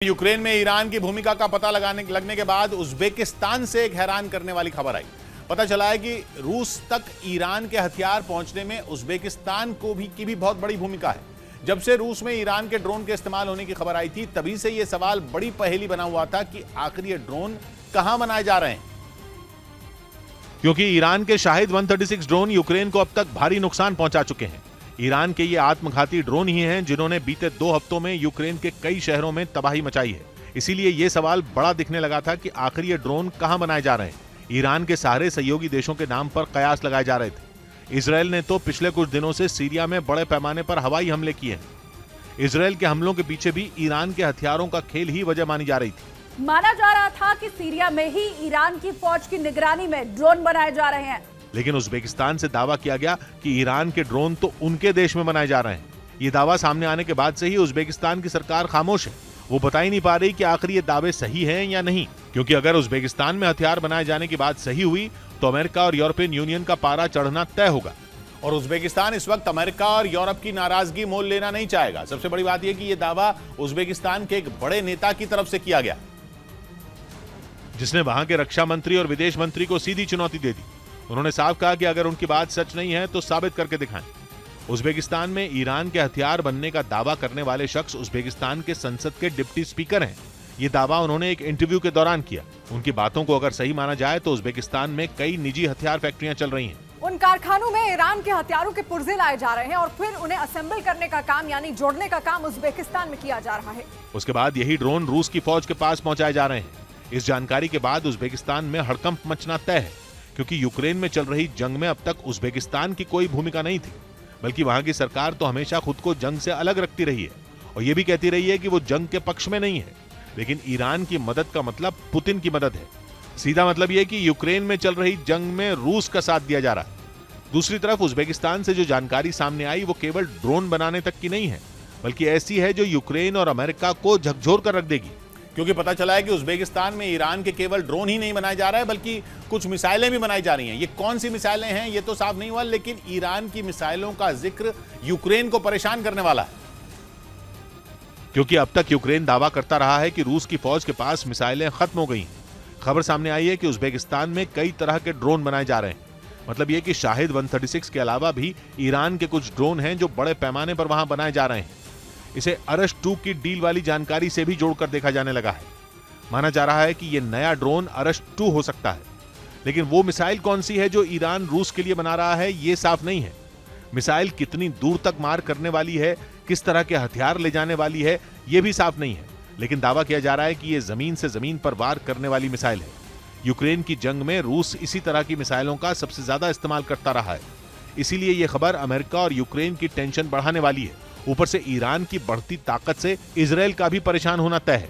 Ukraine में Iran की भूमिका का पता लगने के बाद उज्बेकिस्तान से एक हैरान करने वाली खबर आई। पता चला है कि रूस तक ईरान के हथियार पहुंचने में उज्बेकिस्तान की भी बहुत बड़ी भूमिका है। जब से रूस में ईरान के ड्रोन के इस्तेमाल होने की खबर आई थी, तभी से यह सवाल बड़ी पहेली बना हुआ था कि आखिर ये ड्रोन कहां बनाए जा रहे हैं, क्योंकि ईरान के शाहिद 136 ड्रोन यूक्रेन को अब तक भारी नुकसान पहुंचा चुके हैं। ईरान के ये आत्मघाती ड्रोन ही हैं जिन्होंने बीते 2 हफ्तों में यूक्रेन के कई शहरों में तबाही मचाई है। इसीलिए ये सवाल बड़ा दिखने लगा था कि आखिर ये ड्रोन कहां बनाए जा रहे हैं। ईरान के सारे सहयोगी देशों के नाम पर कयास लगाए जा रहे थे। इजरायल ने तो पिछले कुछ दिनों से सीरिया में बड़े पैमाने पर हवाई हमले किए हैं। इजरायल के हमलों के पीछे भी ईरान के हथियारों का खेल ही वजह मानी जा रही थी। माना जा रहा था कि सीरिया में ही ईरान की फौज की निगरानी में ड्रोन बनाए जा रहे हैं, लेकिन उज्बेकिस्तान से दावा किया गया कि ईरान के ड्रोन तो उनके देश में बनाए जा रहे हैं। ये दावा सामने आने के बाद से ही उज्बेकिस्तान की सरकार खामोश है। वो बता ही नहीं पा रही कि आखिर ये दावे सही हैं या नहीं, क्योंकि अगर उज्बेकिस्तान में हथियार बनाए जाने की बात सही हुई तो अमेरिका और यूरोपियन यूनियन का पारा चढ़ना तय होगा। और उज्बेकिस्तान इस वक्त अमेरिका और यूरोप की नाराजगी मोल लेना नहीं चाहेगा। सबसे बड़ी बात यह कि यह दावा उज्बेकिस्तान के एक बड़े नेता की तरफ से किया गया, जिसने वहां के रक्षा मंत्री और विदेश मंत्री को सीधी चुनौती दे दी। उन्होंने साफ कहा कि अगर उनकी बात सच नहीं है तो साबित करके दिखाएं। उज्बेकिस्तान में ईरान के हथियार बनने का दावा करने वाले शख्स उज्बेकिस्तान के संसद के डिप्टी स्पीकर हैं। ये दावा उन्होंने एक इंटरव्यू के दौरान किया। उनकी बातों को अगर सही माना जाए तो उज्बेकिस्तान में कई निजी हथियार फैक्ट्रियां चल रही हैं। उन कारखानों में ईरान के हथियारों के पुर्जे लाए जा रहे हैं और फिर उन्हें असेंबल करने का काम यानी जोड़ने का काम उज्बेकिस्तान में किया जा रहा है। उसके बाद यही ड्रोन रूस की फौज के पास पहुंचाए जा रहे हैं। इस जानकारी के बाद उज्बेकिस्तान में हड़कंप मचना तय है, क्योंकि यूक्रेन में चल रही जंग में अब तक उज्बेकिस्तान की कोई भूमिका नहीं थी, बल्कि वहां की सरकार तो हमेशा खुद को जंग से अलग रखती रही है और यह भी कहती रही है कि वो जंग के पक्ष में नहीं है। लेकिन ईरान की मदद का मतलब पुतिन की मदद है। सीधा मतलब यह कि यूक्रेन में चल रही जंग में रूस का साथ दिया जा रहा है। दूसरी तरफ उज्बेकिस्तान से जो जानकारी सामने आई वो केवल ड्रोन बनाने तक की नहीं है, बल्कि ऐसी है जो यूक्रेन और अमेरिका को झकझोर कर रख देगी, क्योंकि पता चला है कि उज्बेकिस्तान में ईरान के केवल ड्रोन ही नहीं बनाए जा रहा है, बल्कि कुछ मिसाइलें भी बनाई जा रही हैं। ये कौन सी मिसाइलें हैं ये तो साफ नहीं हुआ, लेकिन ईरान की मिसाइलों का जिक्र यूक्रेन को परेशान करने वाला है, क्योंकि अब तक यूक्रेन दावा करता रहा है कि रूस की फौज के पास मिसाइलें खत्म हो गई हैं। खबर सामने आई है कि उज्बेकिस्तान में कई तरह के ड्रोन बनाए जा रहे हैं। मतलब यह कि शाहिद 136 के अलावा भी ईरान के कुछ ड्रोन हैं जो बड़े पैमाने पर वहां बनाए जा रहे हैं। इसे अरश 2 की डील वाली जानकारी से भी जोड़कर देखा जाने लगा है। माना जा रहा है कि यह नया ड्रोन अरश 2 हो सकता है, लेकिन वो मिसाइल कौन सी है जो ईरान रूस के लिए बना रहा है ये साफ नहीं है। मिसाइल कितनी दूर तक मार करने वाली है, किस तरह के हथियार ले जाने वाली है, यह भी साफ नहीं है। लेकिन दावा किया जा रहा है कि यह जमीन से जमीन पर वार करने वाली मिसाइल है। यूक्रेन की जंग में रूस इसी तरह की मिसाइलों का सबसे ज्यादा इस्तेमाल करता रहा है। इसीलिए यह खबर अमेरिका और यूक्रेन की टेंशन बढ़ाने वाली है। ऊपर से ईरान की बढ़ती ताकत से इजरायल का भी परेशान होना तय है।